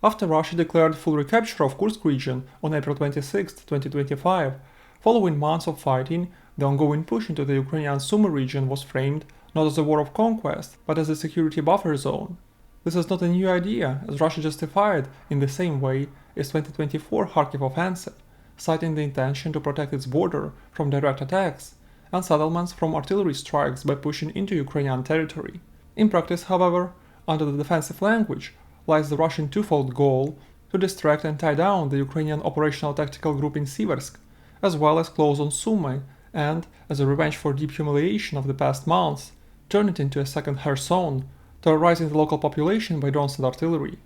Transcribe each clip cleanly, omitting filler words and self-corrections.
After Russia declared full recapture of Kursk region on April 26, 2025, following months of fighting, the ongoing push into the Ukrainian Sumy region was framed not as a war of conquest, but as a security buffer zone. This is not a new idea, as Russia justified in the same way its 2024 Kharkiv offensive, citing the intention to protect its border from direct attacks and settlements from artillery strikes by pushing into Ukrainian territory. In practice, however, under the defensive language, lies the Russian twofold goal to distract and tie down the Ukrainian operational tactical group in Siversk, as well as close on Sumy and, as a revenge for deep humiliation of the past months, turn it into a second Kherson, terrorizing the local population by drones and artillery.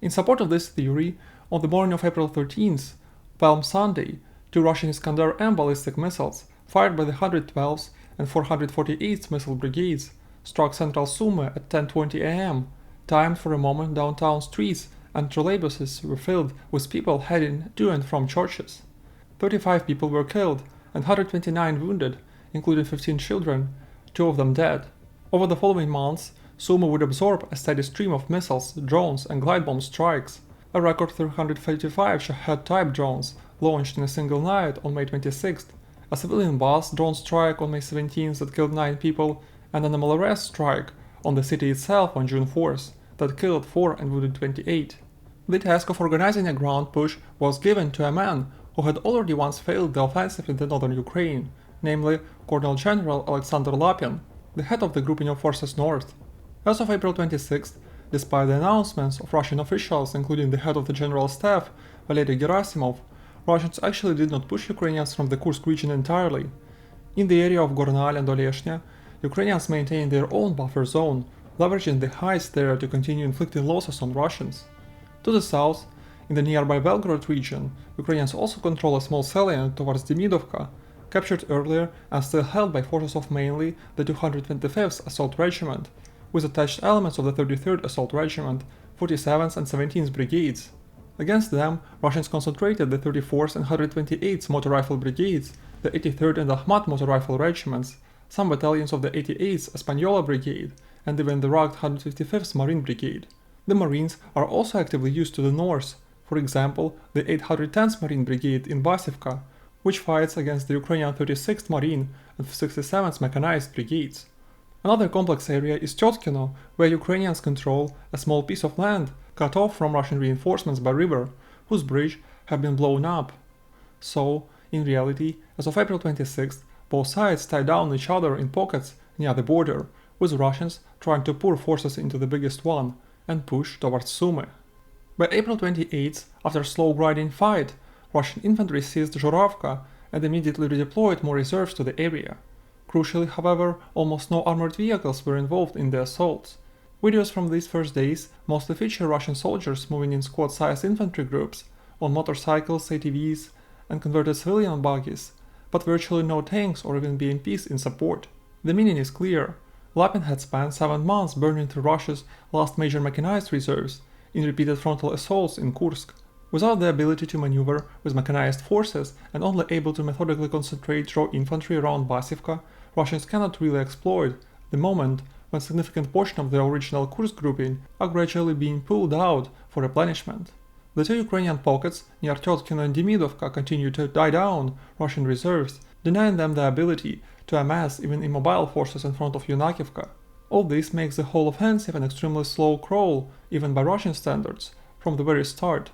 In support of this theory, on the morning of April 13th, Palm Sunday, two Russian Iskander-M ballistic missiles, fired by the 112th and 448th Missile Brigades, struck central Sumy at 10:20 am, timed for a moment downtown streets and trolleybuses were filled with people heading to and from churches. 35 people were killed and 129 wounded, including 15 children, 2 of them dead. Over the following months, Sumy would absorb a steady stream of missiles, drones and glide bomb strikes. A record 355 Shahed-type drones launched in a single night on May 26th, a civilian bus drone strike on May 17th that killed 9 people, and an MLRS strike on the city itself on June 4th that killed 4 and wounded 28. The task of organizing a ground push was given to a man who had already once failed the offensive in the northern Ukraine, namely Major General Alexander Lapin, the head of the Grouping of Forces North. As of April 26th, despite the announcements of Russian officials, including the head of the General Staff, Valery Gerasimov, Russians actually did not push Ukrainians from the Kursk region entirely. In the area of Gornal and Oleshnya, Ukrainians maintained their own buffer zone, leveraging the heights there to continue inflicting losses on Russians. To the south, in the nearby Belgorod region, Ukrainians also control a small salient towards Demidovka, captured earlier and still held by forces of mainly the 225th Assault Regiment, with attached elements of the 33rd Assault Regiment, 47th and 17th Brigades. Against them, Russians concentrated the 34th and 128th Motor Rifle Brigades, the 83rd and Akhmat Motor Rifle Regiments, some battalions of the 88th Española Brigade, and even the rugged 155th Marine Brigade. The Marines are also actively used to the north, for example, the 810th Marine Brigade in Basivka, which fights against the Ukrainian 36th Marine and 67th Mechanized Brigades. Another complex area is Tyotkino, where Ukrainians control a small piece of land cut off from Russian reinforcements by river, whose bridge have been blown up. So, in reality, as of April 26th, both sides tie down each other in pockets near the border, with Russians trying to pour forces into the biggest one and push towards Sumy. By April 28th, after a slow grinding fight, Russian infantry seized Zhuravka and immediately redeployed more reserves to the area. Crucially, however, almost no armored vehicles were involved in the assaults. Videos from these first days mostly feature Russian soldiers moving in squad-sized infantry groups, on motorcycles, ATVs, and converted civilian buggies, but virtually no tanks or even BMPs in support. The meaning is clear. Lapin had spent 7 months burning through Russia's last major mechanized reserves in repeated frontal assaults in Kursk. Without the ability to maneuver with mechanized forces and only able to methodically concentrate raw infantry around Basivka, Russians cannot really exploit the moment when a significant portion of the original Kursk grouping are gradually being pulled out for replenishment. The 2 Ukrainian pockets near Tyotkino and Demidovka continue to die down Russian reserves, denying them the ability to amass even immobile forces in front of Yunakivka. All this makes the whole offensive an extremely slow crawl, even by Russian standards, from the very start.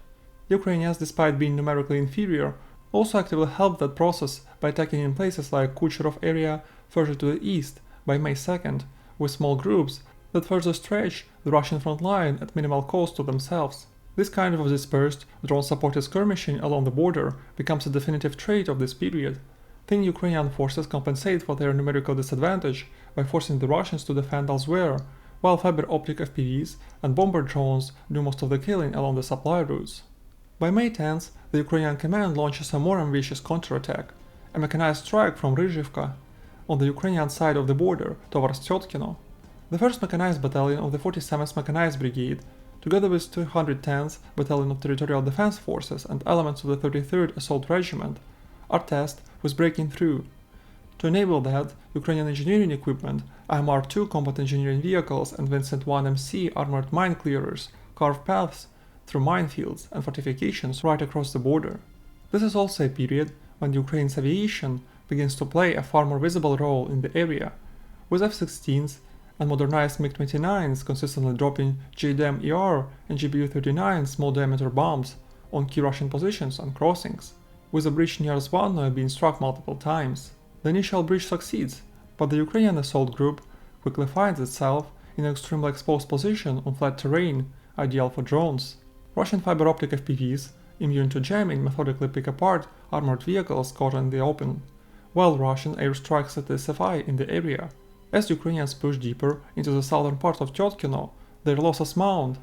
Ukrainians, despite being numerically inferior, also actively helped that process by attacking in places like Kucherov area further to the east by May 2nd, with small groups that further stretch the Russian front line at minimal cost to themselves. This kind of dispersed, drone-supported skirmishing along the border becomes a definitive trait of this period. Thin Ukrainian forces compensate for their numerical disadvantage by forcing the Russians to defend elsewhere, while fiber optic FPVs and bomber drones do most of the killing along the supply routes. By May 10th, the Ukrainian command launches a more ambitious counterattack, a mechanized strike from Ryzhivka, on the Ukrainian side of the border towards Tyotkino. The 1st Mechanized Battalion of the 47th Mechanized Brigade, together with 210th Battalion of Territorial Defense Forces and elements of the 33rd Assault Regiment, are tasked with breaking through. To enable that, Ukrainian engineering equipment, IMR-2 combat engineering vehicles and Vincent 1MC armored mine clearers carve paths through minefields and fortifications right across the border. This is also a period when Ukraine's aviation begins to play a far more visible role in the area, with F-16s and modernized MiG-29s consistently dropping JDAM-ER and GBU-39 small-diameter bombs on key Russian positions and crossings, with the bridge near Zvannoye being struck multiple times. The initial bridge succeeds, but the Ukrainian assault group quickly finds itself in an extremely exposed position on flat terrain, ideal for drones. Russian fiber optic FPVs, immune to jamming, methodically pick apart armored vehicles caught in the open, while Russian airstrikes at the SFI in the area. As Ukrainians push deeper into the southern part of Tyotkino, their losses mount,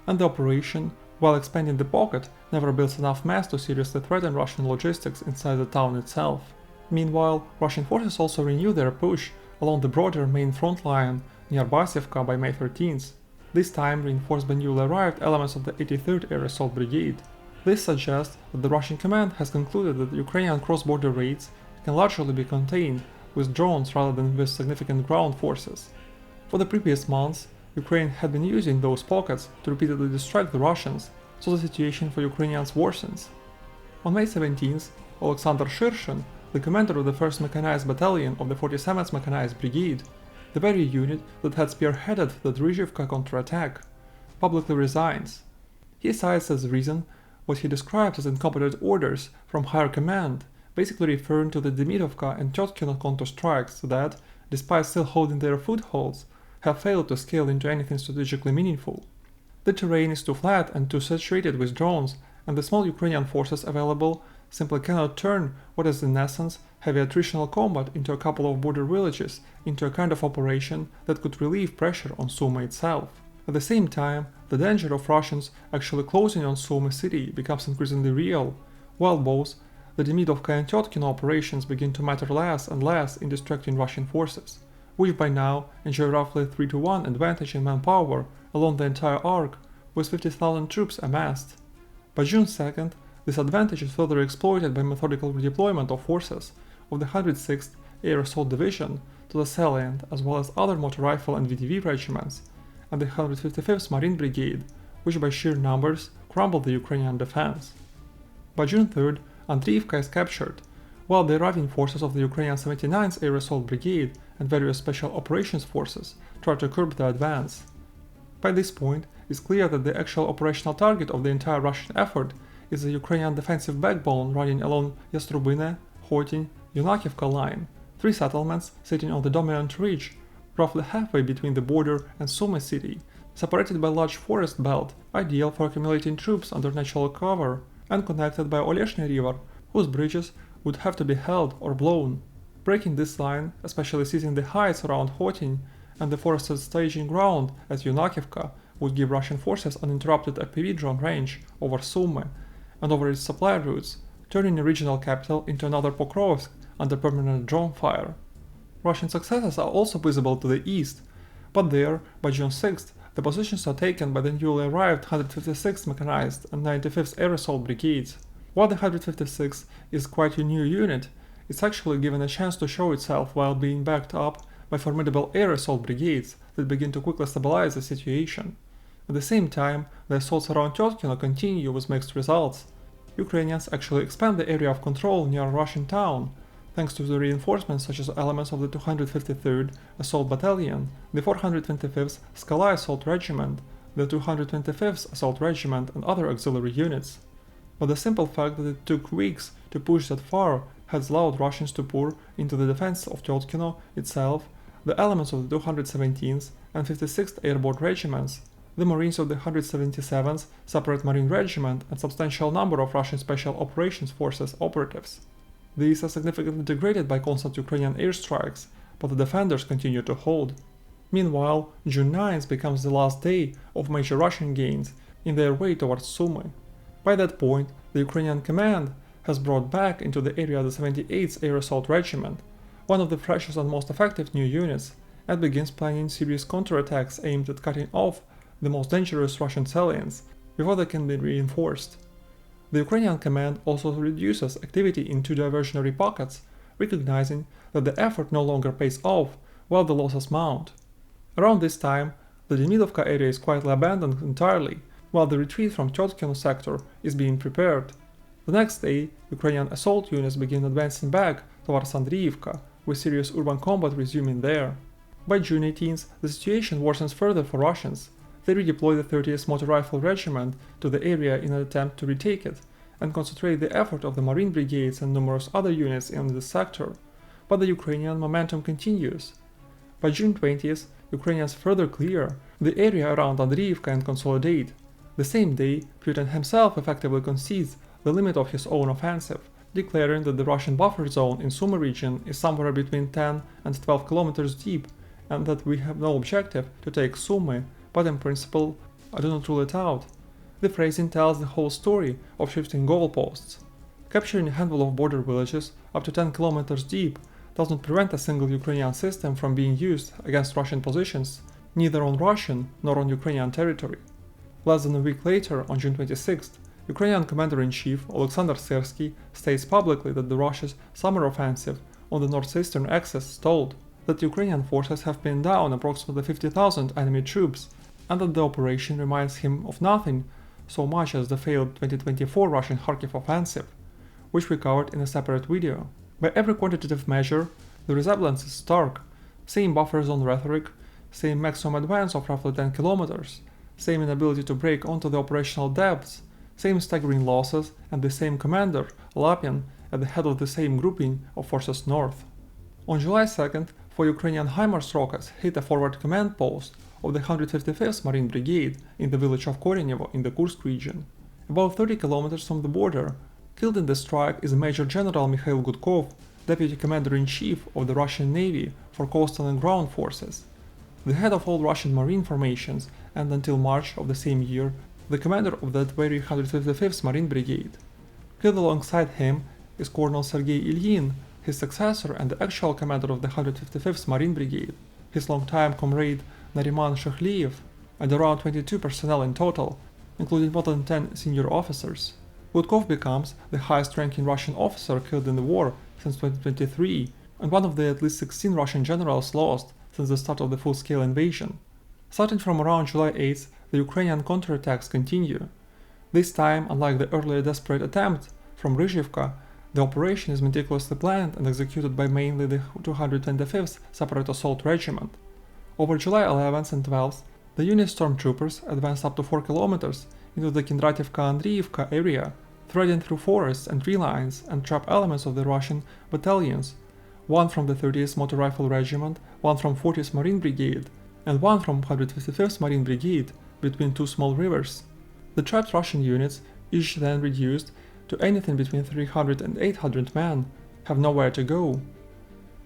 and the operation, while expanding the pocket, never builds enough mass to seriously threaten Russian logistics inside the town itself. Meanwhile, Russian forces also renew their push along the broader main front line near Basivka by May 13th, this time reinforced by newly arrived elements of the 83rd Air Assault Brigade. This suggests that the Russian command has concluded that the Ukrainian cross-border raids can largely be contained with drones rather than with significant ground forces. For the previous months, Ukraine had been using those pockets to repeatedly distract the Russians, so the situation for Ukrainians worsens. On May 17th, Alexander Shirshin, the commander of the 1st Mechanized Battalion of the 47th Mechanized Brigade, the very unit that had spearheaded the Andriivka counterattack, publicly resigns. He cites as reason what he describes as incompetent orders from higher command, basically referring to the Demirovka and Tyotkino counter-strikes that, despite still holding their footholds, have failed to scale into anything strategically meaningful. The terrain is too flat and too saturated with drones, and the small Ukrainian forces available simply cannot turn what is in essence heavy attritional combat into a couple of border villages into a kind of operation that could relieve pressure on Sumy itself. At the same time, the danger of Russians actually closing on Sumy city becomes increasingly real, while both the Demidovka and Tyotkino operations begin to matter less and less in distracting Russian forces, which by now enjoy roughly 3-to-1 advantage in manpower along the entire arc, with 50,000 troops amassed. By June 2nd, this advantage is further exploited by methodical redeployment of forces of the 106th Air Assault Division to the salient, as well as other motor rifle and VTV regiments, and the 155th Marine Brigade, which by sheer numbers crumbled the Ukrainian defense. By June 3rd, Andriivka is captured, while the arriving forces of the Ukrainian 79th Air Assault Brigade and various special operations forces try to curb the advance. By this point, it's clear that the actual operational target of the entire Russian effort is the Ukrainian defensive backbone running along Yastrubine, Hotin, Yunakivka line, three settlements sitting on the dominant ridge, roughly halfway between the border and Sumy city, separated by a large forest belt, ideal for accumulating troops under natural cover, and connected by Oleshny River, whose bridges would have to be held or blown. Breaking this line, especially seizing the heights around Hotin and the forested staging ground at Yunakivka, would give Russian forces uninterrupted FPV drone range over Sumy and over its supply routes, turning the regional capital into another Pokrovsk under permanent drone fire. Russian successes are also visible to the east, but there, by June 6th, the positions are taken by the newly arrived 156th Mechanized and 95th Air Assault Brigades. While the 156th is quite a new unit, it's actually given a chance to show itself while being backed up by formidable air assault brigades that begin to quickly stabilize the situation. At the same time, the assaults around Tyotkino continue with mixed results. Ukrainians actually expand the area of control near a Russian town, thanks to the reinforcements such as elements of the 253rd Assault Battalion, the 425th Skala Assault Regiment, the 225th Assault Regiment and other auxiliary units. But the simple fact that it took weeks to push that far has allowed Russians to pour into the defense of Tyotkino itself the elements of the 217th and 56th Airborne Regiments, the Marines of the 177th Separate Marine Regiment and substantial number of Russian Special Operations Forces operatives. These are significantly degraded by constant Ukrainian airstrikes, but the defenders continue to hold. Meanwhile, June 9th becomes the last day of major Russian gains in their way towards Sumy. By that point, the Ukrainian command has brought back into the area the 78th Air Assault Regiment, one of the freshest and most effective new units, and begins planning serious counterattacks aimed at cutting off the most dangerous Russian salients before they can be reinforced. The Ukrainian command also reduces activity in two diversionary pockets, recognizing that the effort no longer pays off while the losses mount. Around this time, the Demidovka area is quietly abandoned entirely, while the retreat from Tyotkino sector is being prepared. The next day, Ukrainian assault units begin advancing back towards Andriivka, with serious urban combat resuming there. By June 18th, the situation worsens further for Russians. They redeploy the 30th Motor Rifle Regiment to the area in an attempt to retake it, and concentrate the effort of the Marine Brigades and numerous other units in this sector. But the Ukrainian momentum continues. By June 20th, Ukrainians further clear the area around Andriivka and consolidate. The same day, Putin himself effectively concedes the limit of his own offensive, declaring that the Russian buffer zone in Sumy region is somewhere between 10 and 12 kilometers deep, and that we have no objective to take Sumy, but in principle, I do not rule it out. The phrasing tells the whole story of shifting goalposts. Capturing a handful of border villages up to 10 kilometers deep does not prevent a single Ukrainian system from being used against Russian positions, neither on Russian nor on Ukrainian territory. Less than a week later, on June 26th, Ukrainian Commander-in-Chief Alexander Syrsky states publicly that the Russia's summer offensive on the northeastern axis stalled, that Ukrainian forces have pinned down approximately 50,000 enemy troops, and that the operation reminds him of nothing so much as the failed 2024 Russian Kharkiv offensive, which we covered in a separate video. By every quantitative measure, the resemblance is stark: same buffer zone rhetoric, same maximum advance of roughly 10 kilometers, same inability to break onto the operational depths, same staggering losses, and the same commander, Lapin, at the head of the same grouping of forces north. On July 2nd, 4 Ukrainian HIMARS rockets hit a forward command post of the 155th Marine Brigade in the village of Korenevo in the Kursk region. About 30 kilometers from the border, killed in the strike is Major General Mikhail Gudkov, Deputy Commander-in-Chief of the Russian Navy for coastal and ground forces, the head of all Russian marine formations, and until March of the same year, the commander of that very 155th Marine Brigade. Killed alongside him is Colonel Sergei Ilyin, his successor and the actual commander of the 155th Marine Brigade, his longtime comrade Nariman Shakhliev, and around 22 personnel in total, including more than 10 senior officers. Gudkov becomes the highest-ranking Russian officer killed in the war since 2023, and one of the at least 16 Russian generals lost since the start of the full-scale invasion. Starting from around July 8th, the Ukrainian counterattacks continue. This time, unlike the earlier desperate attempt from Ryzhivka, the operation is meticulously planned and executed by mainly the 225th Separate Assault Regiment. Over July 11th and 12th, the unit stormtroopers advanced up to 4 kilometers into the Kindrativka-Andriivka area, threading through forests and tree lines and trap elements of the Russian battalions, one from the 30th Motor Rifle Regiment, one from 40th Marine Brigade, and one from 155th Marine Brigade, between two small rivers. The trapped Russian units, each then reduced to anything between 300 and 800 men, have nowhere to go.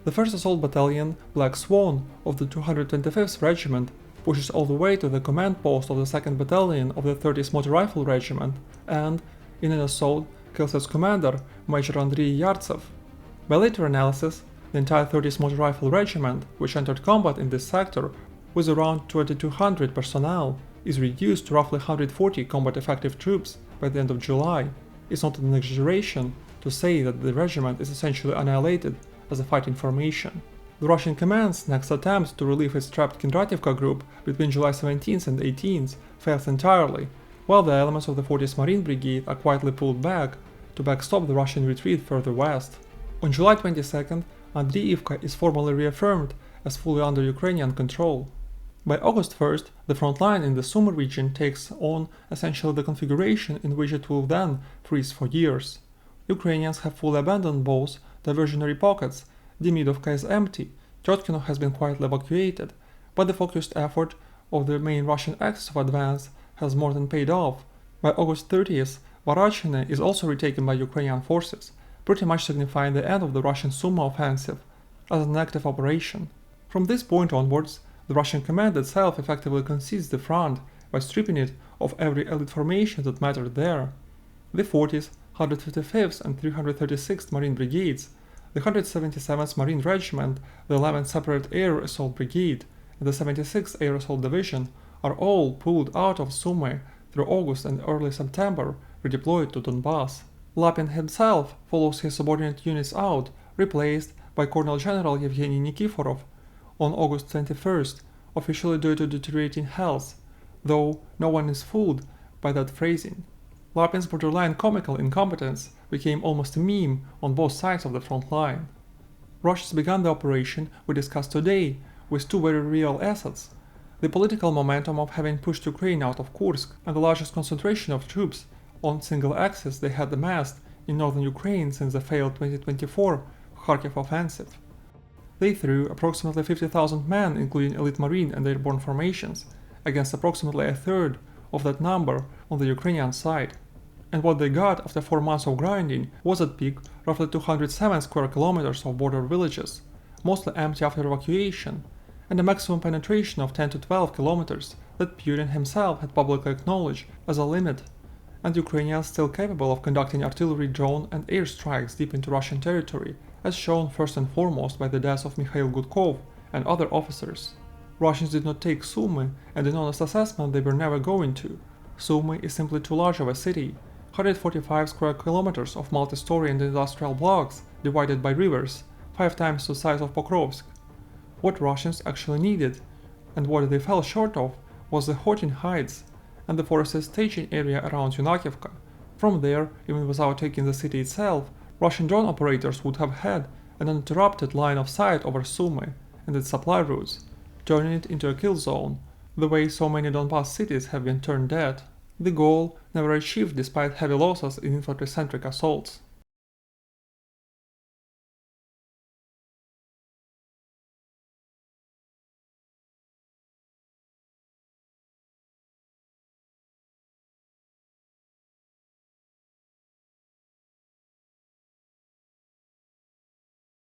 The 1st Assault Battalion, Black Swan, of the 225th Regiment pushes all the way to the command post of the 2nd Battalion of the 30th Motor Rifle Regiment and, in an assault, kills its commander, Major Andriy Yartsev. By later analysis, the entire 30th Motor Rifle Regiment, which entered combat in this sector with around 2200 personnel, is reduced to roughly 140 combat-effective troops by the end of July. It's not an exaggeration to say that the regiment is essentially annihilated as a fighting formation. The Russian command's next attempt to relieve its trapped Kindrativka group between July 17th and 18th fails entirely, while the elements of the 40th Marine Brigade are quietly pulled back to backstop the Russian retreat further west. On July 22nd, Andriivka is formally reaffirmed as fully under Ukrainian control. By August 1st, the front line in the Sumy region takes on essentially the configuration in which it will then freeze for years. Ukrainians have fully abandoned both diversionary pockets, Demidovka is empty, Tyotkino has been quietly evacuated, but the focused effort of the main Russian axis of advance has more than paid off. By August 30th, Varachine is also retaken by Ukrainian forces, pretty much signifying the end of the Russian Sumy offensive as an active operation. From this point onwards, the Russian command itself effectively concedes the front by stripping it of every elite formation that mattered there. The 40th, 155th and 336th Marine Brigades, the 177th Marine Regiment, the 11th Separate Air Assault Brigade, and the 76th Air Assault Division are all pulled out of Sumy through August and early September, redeployed to Donbass. Lapin himself follows his subordinate units out, replaced by Colonel General Yevgeny Nikiforov on August 21st, officially due to deteriorating health, though no one is fooled by that phrasing. Lapin's borderline comical incompetence became almost a meme on both sides of the front line. Russians began the operation we discussed today with two very real assets: the political momentum of having pushed Ukraine out of Kursk and the largest concentration of troops on single axis they had amassed in northern Ukraine since the failed 2024 Kharkiv offensive. They threw approximately 50,000 men, including elite marine and airborne formations, against approximately a third of that number on the Ukrainian side. And what they got after 4 months of grinding was at peak roughly 207 square kilometers of border villages, mostly empty after evacuation, and a maximum penetration of 10 to 12 kilometers that Putin himself had publicly acknowledged as a limit, and Ukrainians still capable of conducting artillery, drone and air strikes deep into Russian territory, as shown first and foremost by the deaths of Mikhail Gudkov and other officers. Russians did not take Sumy, and in honest assessment they were never going to. Sumy is simply too large of a city, 145 square kilometers of multi-story and industrial blocks divided by rivers, 5 times the size of Pokrovsk. What Russians actually needed, and what they fell short of, was the Hotin Heights and the forested staging area around Andriivka. From there, even without taking the city itself, Russian drone operators would have had an uninterrupted line of sight over Sumy and its supply routes, turning it into a kill zone, the way so many Donbass cities have been turned dead. The goal never achieved despite heavy losses in infantry-centric assaults.